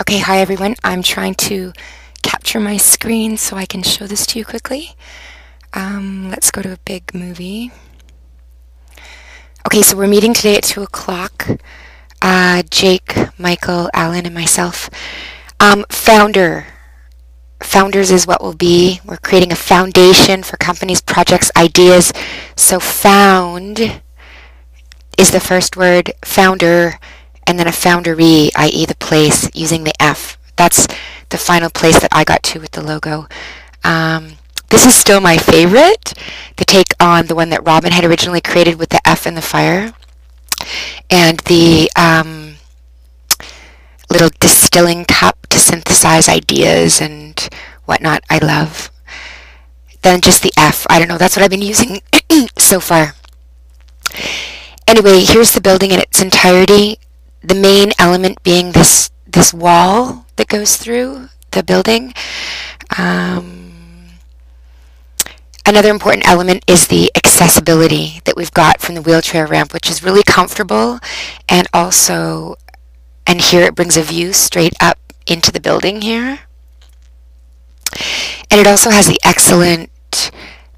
Okay, hi everyone. I'm trying to capture my screen so I can show this to you quickly. Let's go to a big movie. Okay, so we're meeting today at 2 o'clock. Jake, Michael, Alan, and myself. Founders is what we'll be. We're creating a foundation for companies, projects, ideas. So found is the first word, founder, and then a foundery, i.e. the place, using the F. That's the final place that I got to with the logo. This is still my favorite, the take on the one that Robin had originally created with the F and the fire. And the little distilling cup to synthesize ideas and whatnot, I love. Then just the F, I don't know, that's what I've been using so far. Anyway, here's the building in its entirety. The main element being this wall that goes through the building. Another important element is the accessibility that we've got from the wheelchair ramp, which is really comfortable, and also, and here it brings a view straight up into the building here. And it also has the excellent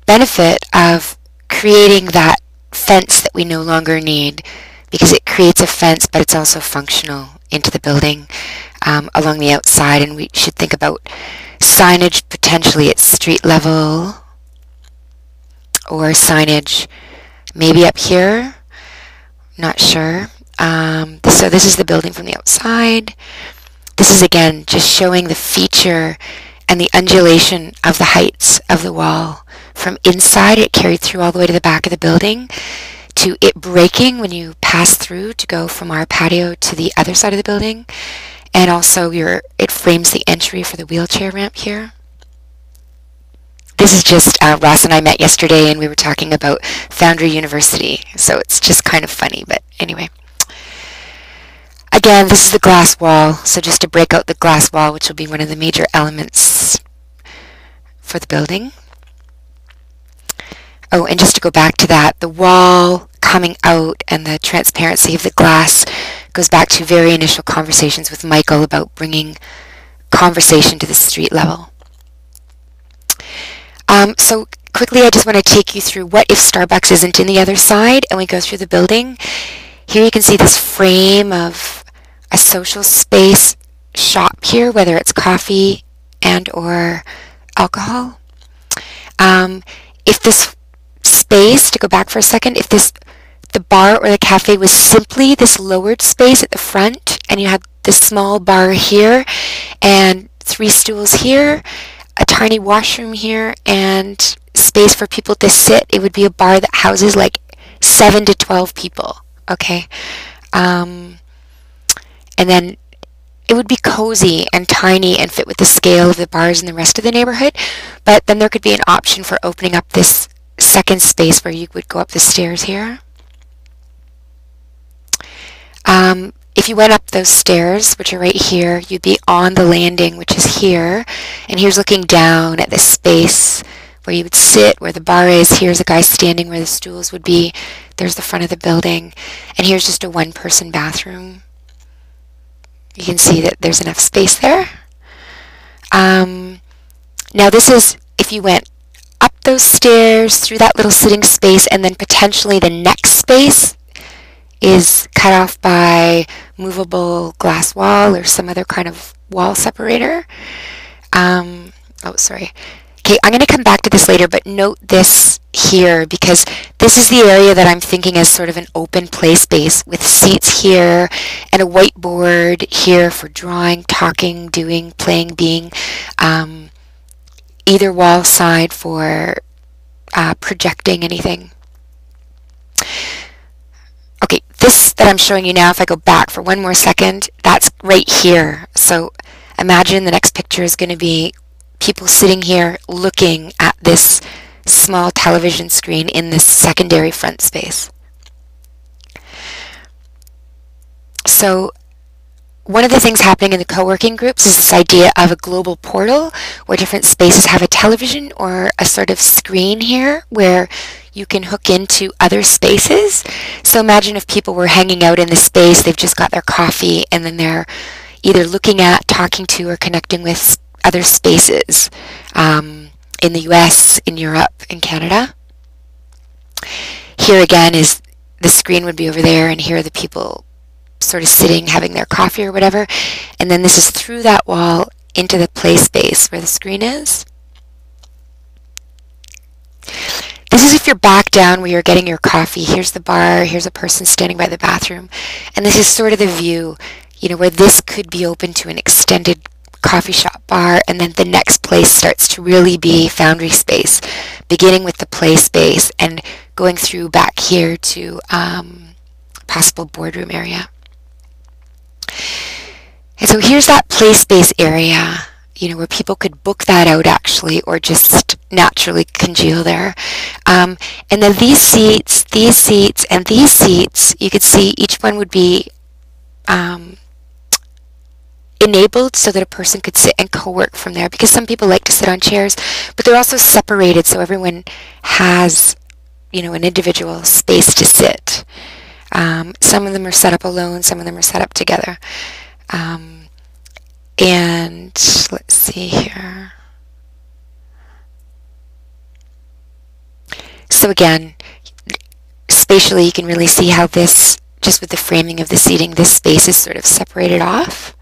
benefit of creating that fence that we no longer need, because it creates a fence, but it's also functional into the building along the outside. And we should think about signage potentially at street level, or signage maybe up here, not sure. So this is the building from the outside. This is again just showing the feature and the undulation of the heights of the wall. From inside, it carried through all the way to the back of the building, to it breaking when you pass through to go from our patio to the other side of the building. And also it frames the entry for the wheelchair ramp here. This is just Ross and I met yesterday, and we were talking about Foundry University, so it's just kind of funny, but anyway. Again, this is the glass wall, so just to break out the glass wall, which will be one of the major elements for the building. Oh, and just to go back to that, the wall coming out and the transparency of the glass goes back to very initial conversations with Michael about bringing conversation to the street level. So quickly, I just want to take you through what if Starbucks isn't in the other side and we go through the building. Here you can see this frame of a social space shop here, whether it's coffee and or alcohol. If this space, to go back for a second, if the bar or the cafe was simply this lowered space at the front, and you had this small bar here and 3 stools here, a tiny washroom here, and space for people to sit, it would be a bar that houses like 7 to 12 people, okay? And then it would be cozy and tiny and fit with the scale of the bars in the rest of the neighborhood, but then there could be an option for opening up this second space where you would go up the stairs here. If you went up those stairs, which are right here, you'd be on the landing, which is here, and here's looking down at the space where you would sit, where the bar is. Here's a guy standing where the stools would be. There's the front of the building, and here's just a one-person bathroom. You can see that there's enough space there. Now this is if you went up those stairs, through that little sitting space, and then potentially the next space is cut off by movable glass wall or some other kind of wall separator. Oh, sorry. Okay, I'm going to come back to this later, but note this here, because this is the area that I'm thinking as sort of an open play space with seats here and a whiteboard here for drawing, talking, doing, playing, being. Either wall side for projecting anything. Okay, this that I'm showing you now, if I go back for one more second, that's right here. So imagine the next picture is going to be people sitting here looking at this small television screen in this secondary front space. So one of the things happening in the co-working groups is this idea of a global portal where different spaces have a television or a sort of screen here where you can hook into other spaces. So imagine if people were hanging out in the space, they've just got their coffee, and then they're either looking at, talking to, or connecting with other spaces in the US, in Europe, in Canada. Here again is the screen would be over there, and here are the people sort of sitting, having their coffee or whatever. And then this is through that wall into the play space where the screen is. This is if you're back down where you're getting your coffee. Here's the bar, here's a person standing by the bathroom. And this is sort of the view, you know, where this could be open to an extended coffee shop bar, and then the next place starts to really be Foundry space, beginning with the play space and going through back here to possible boardroom area. And so here's that play space area, you know, where people could book that out actually, or just naturally congeal there. And then these seats, and these seats, you could see each one would be enabled so that a person could sit and co-work from there, because some people like to sit on chairs, but they're also separated so everyone has, you know, an individual space to sit. Some of them are set up alone, some of them are set up together. And let's see here. So again, spatially you can really see how this, just with the framing of the seating, this space is sort of separated off,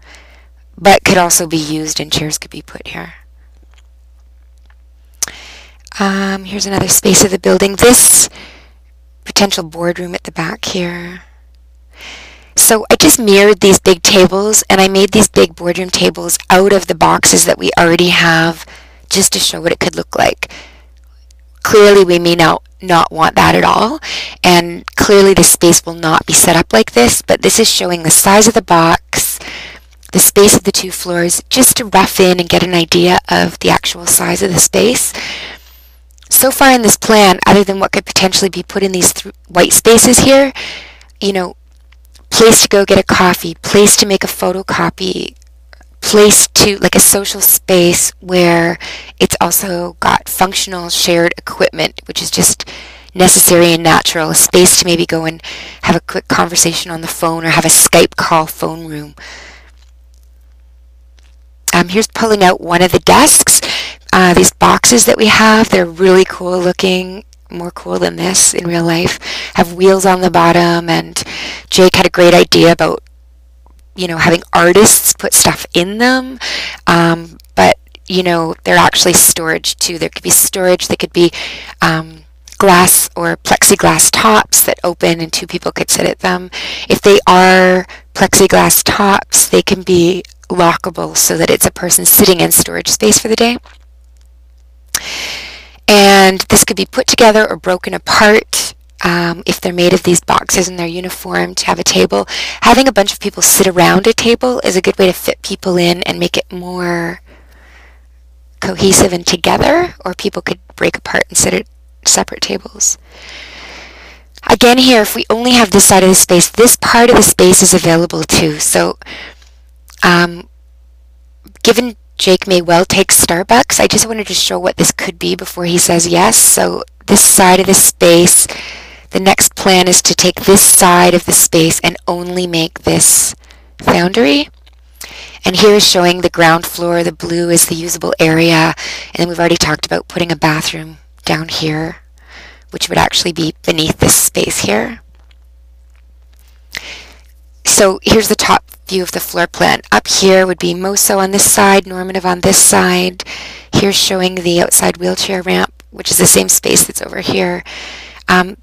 but could also be used and chairs could be put here. Here's another space of the building. This potential boardroom at the back here. So I just mirrored these big tables, and I made these big boardroom tables out of the boxes that we already have, just to show what it could look like. Clearly we may not want that at all, and clearly the space will not be set up like this, but this is showing the size of the box, the space of the 2 floors, just to rough in and get an idea of the actual size of the space. So far in this plan, other than what could potentially be put in these white spaces here, you know, place to go get a coffee, place to make a photocopy, place to, like, a social space where it's also got functional shared equipment, which is just necessary and natural, a space to maybe go and have a quick conversation on the phone or have a Skype call phone room. Here's pulling out one of the desks. These boxes that we have, they're really cool looking, more cool than this in real life, have wheels on the bottom, and Jake had a great idea about, you know, having artists put stuff in them, but, you know, they're actually storage too. There could be storage, they could be glass or plexiglass tops that open and 2 people could sit at them. If they are plexiglass tops, they can be lockable so that it's a person sitting in storage space for the day. And this could be put together or broken apart if they're made of these boxes and they're uniform to have a table. Having a bunch of people sit around a table is a good way to fit people in and make it more cohesive and together, or people could break apart and sit at separate tables. Again here, if we only have this side of the space, this part of the space is available too. So given Jake may well take Starbucks, I just wanted to show what this could be before he says yes. So this side of the space, the next plan is to take this side of the space and only make this foundry. And here is showing the ground floor. The blue is the usable area. And then we've already talked about putting a bathroom down here, which would actually be beneath this space here. So here's the top view of the floor plan. Up here would be Moso on this side, Normative on this side. Here's showing the outside wheelchair ramp, which is the same space that's over here.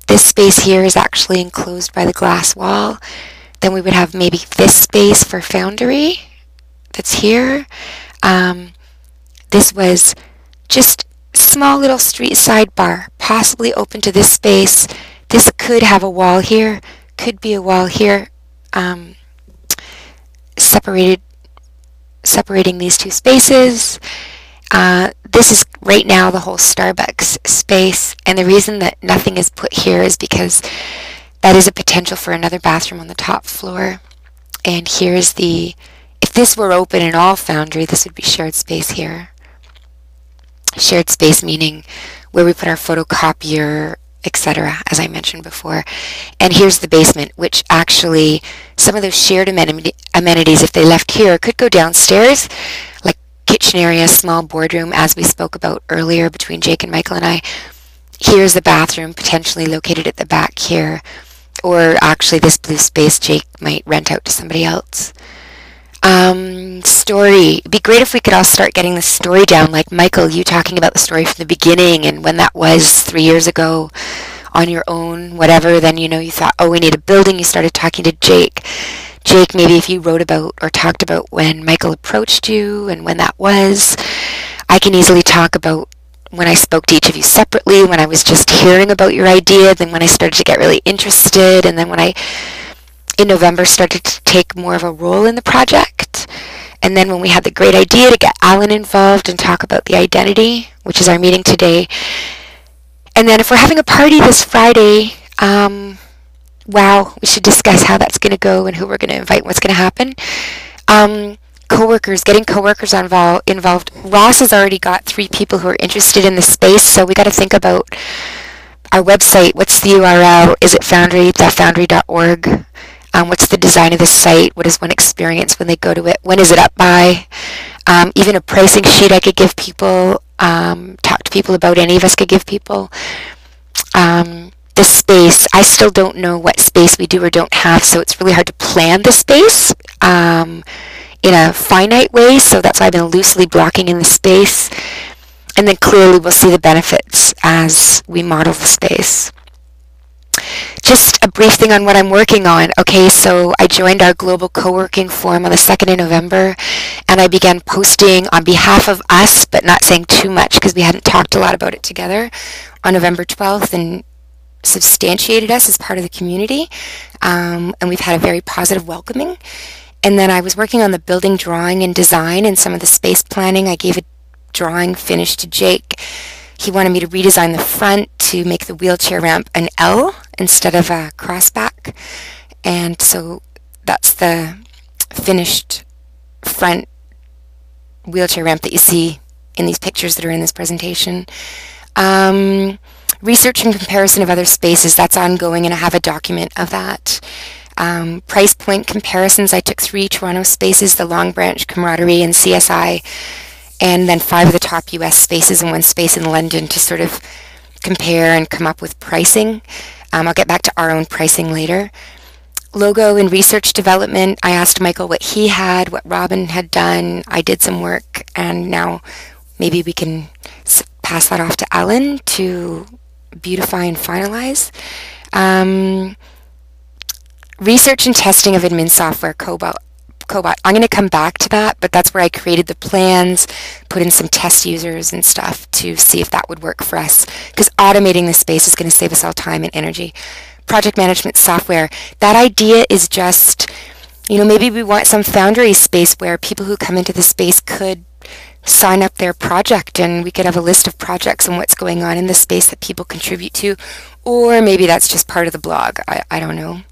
This space here is actually enclosed by the glass wall. Then we would have maybe this space for Foundry that's here. This was just small little street side bar, possibly open to this space. This could have a wall here, could be a wall here, separating these 2 spaces. This is right now the whole Starbucks space, and the reason that nothing is put here is because that is a potential for another bathroom on the top floor. And here's the, if this were open in all Foundry, this would be shared space here. Shared space meaning where we put our photocopier, etc., as I mentioned before. And here's the basement, which actually some of those shared amenities, if they left here, could go downstairs, like kitchen area, small boardroom, as we spoke about earlier between Jake and Michael and I. Here's the bathroom, potentially located at the back here. Or actually this blue space Jake might rent out to somebody else. Story. It'd be great if we could all start getting the story down, like Michael, you talking about the story from the beginning and when that was 3 years ago on your own, whatever. Then, you thought, oh, we need a building. You started talking to Jake. Jake, maybe if you wrote about or talked about when Michael approached you and when that was. I can easily talk about when I spoke to each of you separately, when I was just hearing about your idea, then when I started to get really interested, and then when I, in November, started to take more of a role in the project. And then when we had the great idea to get Alan involved and talk about the identity, which is our meeting today. And then if we're having a party this Friday, wow, we should discuss how that's going to go and who we're going to invite and what's going to happen. Coworkers, getting coworkers involved. Ross has already got 3 people who are interested in the space, so we got to think about our website. What's the URL? Is it foundery.org? What's the design of the site? What is one experience when they go to it? When is it up by? Even a pricing sheet I could give people, talk to people about, any of us could give people. The space, I still don't know what space we do or don't have, so it's really hard to plan the space in a finite way, so that's why I've been loosely blocking in the space. And then clearly we'll see the benefits as we model the space. Just a brief thing on what I'm working on. Okay, so I joined our global co-working forum on the 2nd of November, and I began posting on behalf of us, but not saying too much because we hadn't talked a lot about it together, on November 12th, and substantiated us as part of the community. And we've had a very positive welcoming. And then I was working on the building drawing and design and some of the space planning. I gave a drawing finished to Jake. He wanted me to redesign the front to make the wheelchair ramp an L instead of a crossback. And so that's the finished front wheelchair ramp that you see in these pictures that are in this presentation. Research and comparison of other spaces, that's ongoing, and I have a document of that. Price point comparisons, I took 3 Toronto spaces, the Long Branch, Camaraderie, and CSI, and then 5 of the top US spaces and 1 space in London to sort of compare and come up with pricing. I'll get back to our own pricing later. Logo and research development, I asked Michael what he had, what Robin had done. I did some work, and now maybe we can pass that off to Alan to beautify and finalize. Research and testing of admin software, Cobot. I'm going to come back to that, but that's where I created the plans, put in some test users and stuff to see if that would work for us, because automating the space is going to save us all time and energy. Project management software, that idea is just, maybe we want some Foundry space where people who come into the space could sign up their project, and we could have a list of projects and what's going on in the space that people contribute to, or maybe that's just part of the blog. I don't know.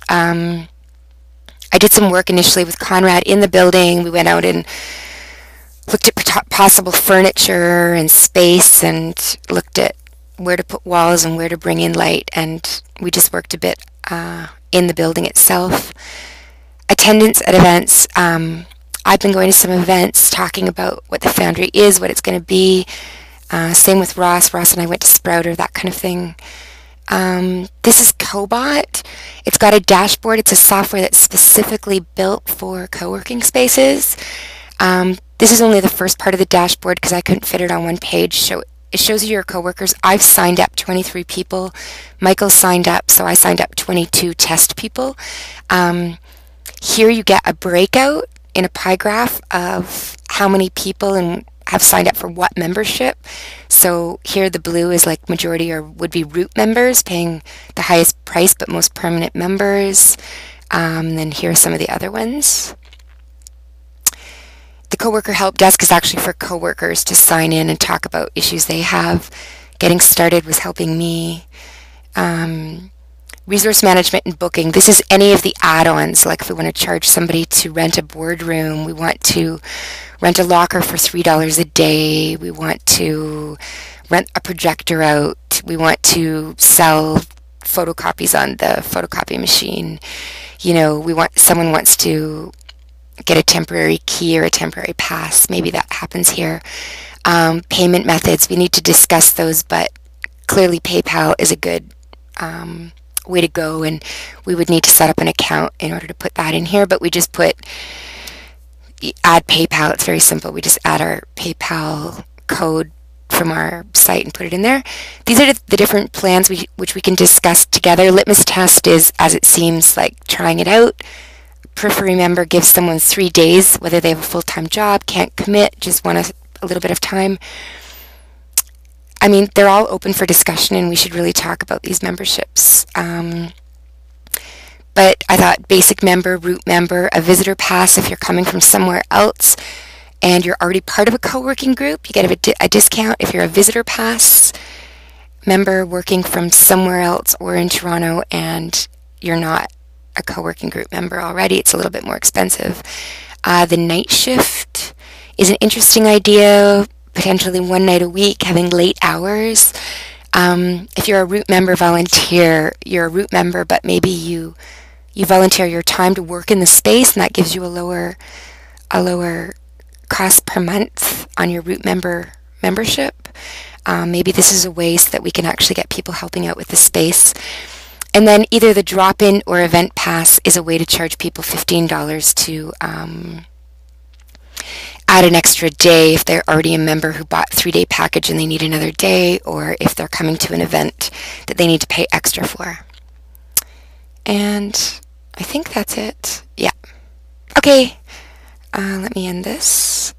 I did some work initially with Conrad in the building. We went out and looked at possible furniture and space and looked at where to put walls and where to bring in light, and we just worked a bit in the building itself. Attendance at events. I've been going to some events talking about what the Foundry is, what it's going to be. Same with Ross. Ross and I went to Sprouter, that kind of thing. This is Cobot. It's got a dashboard. It's a software that's specifically built for co-working spaces. This is only the first part of the dashboard because I couldn't fit it on one page. So it shows you your coworkers. I've signed up 23 people. Michael signed up, so I signed up 22 test people. Here you get a breakout in a pie graph of how many people and have signed up for what membership. So here the blue is like majority or would-be root members paying the highest price but most permanent members. Then here are some of the other ones. The coworker help desk is actually for coworkers to sign in and talk about issues they have. Getting started was helping me. Resource management and booking. This is any of the add-ons, like if we want to charge somebody to rent a boardroom, we want to rent a locker for $3 a day, we want to rent a projector out. We want to sell photocopies on the photocopy machine. Someone wants to get a temporary key or a temporary pass. Maybe that happens here. Payment methods, we need to discuss those, but clearly PayPal is a good way to go, and we would need to set up an account in order to put that in here, but we just add PayPal. It's very simple. We just add our PayPal code from our site and put it in there. These are the different plans which we can discuss together. Litmus test is, as it seems, like trying it out. Periphery member gives someone 3 days, whether they have a full-time job, can't commit, just want a little bit of time. I mean, they're all open for discussion, and we should really talk about these memberships. But I thought basic member, root member, a visitor pass if you're coming from somewhere else and you're already part of a co-working group, you get a discount. If you're a visitor pass member working from somewhere else or in Toronto and you're not a co-working group member already, it's a little bit more expensive. The night shift is an interesting idea, potentially one night a week, having late hours. If you're a root member volunteer, you're a root member, but maybe you volunteer your time to work in the space, and that gives you a lower cost per month on your root membership. Maybe this is a way so that we can actually get people helping out with the space. And then either the drop-in or event pass is a way to charge people $15 to add an extra day if they're already a member who bought a 3-day package and they need another day, or if they're coming to an event that they need to pay extra for. And I think that's it. Yeah. Okay. Let me end this.